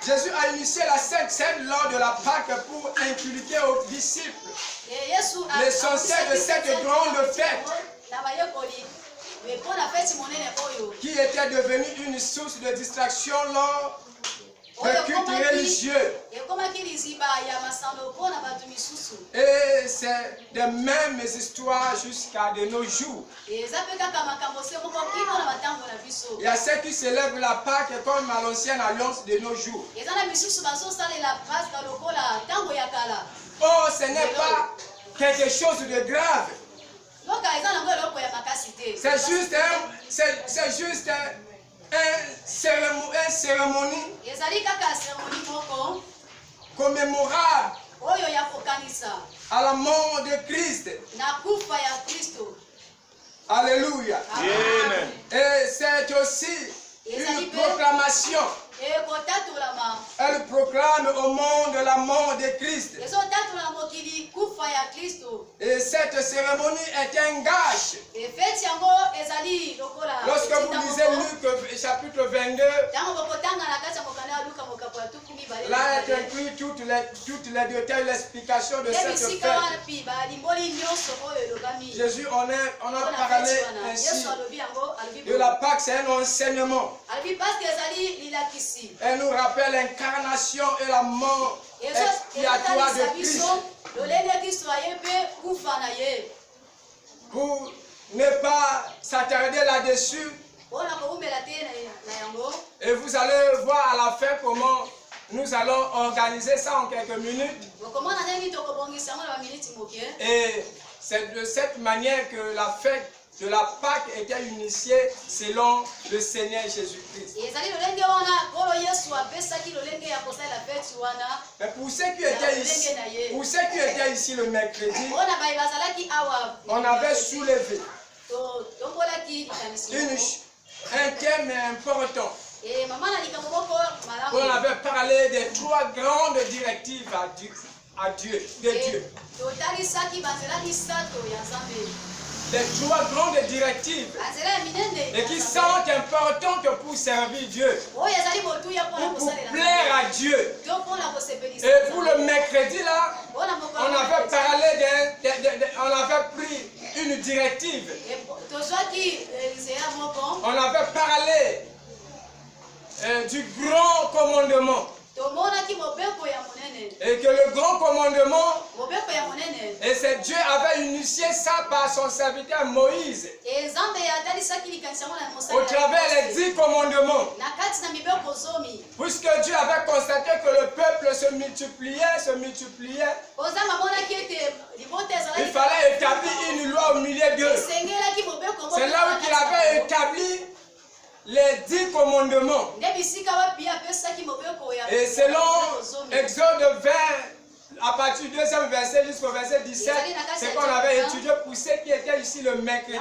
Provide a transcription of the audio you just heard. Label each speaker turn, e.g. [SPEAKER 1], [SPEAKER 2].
[SPEAKER 1] Jésus a initié la Sainte Seine lors de la Pâque pour inculquer aux disciples l'essentiel de cette grande fête qui était devenue une source de distraction lors de cultes religieux. Et c'est des mêmes histoires jusqu'à de nos jours. Il y a ceux qui célèbrent la Pâque comme à l'ancienne alliance de nos jours. Oh, ce n'est pas quelque chose de grave. C'est juste une cérémonie commémorable à la mort de Christ. Alléluia.
[SPEAKER 2] Amen.
[SPEAKER 1] Et c'est aussi une proclamation. Elle proclame au monde la mort de Christ. Et cette cérémonie est un gage. Lorsque vous lisez Luc chapitre 22, là est inclus toutes les détails, l'explication de cette fête. Jésus en a parlé ainsi. De la Pâque, c'est un enseignement. Elle nous rappelle l'incarnation et la mort expiatoire de Christ. Pour ne pas s'attarder là-dessus, et vous allez voir à la fin comment nous allons organiser ça en quelques minutes. Et c'est de cette manière que la fête de la Pâque était initiée selon le Seigneur Jésus-Christ. Mais pour ceux qui étaient ici le mercredi, on avait soulevé un thème important. On avait parlé des 3 grandes directives de Dieu. Les 3 grandes directives et qui sont importantes pour servir Dieu, pour plaire à Dieu. Et pour le mercredi là, on avait parlé on avait pris une directive. On avait parlé du grand commandement. Et que le grand commandement, et c'est Dieu avait initié ça par son serviteur Moïse, au travers les 10 commandements. Puisque Dieu avait constaté que le peuple se multipliait, il fallait établir une loi au milieu d'eux. C'est là où il avait établi les 10 commandements. Et selon Exode 20, à partir du 2e verset jusqu'au verset 17, c'est qu'on avait étudié pour ceux qui étaient ici le mercredi.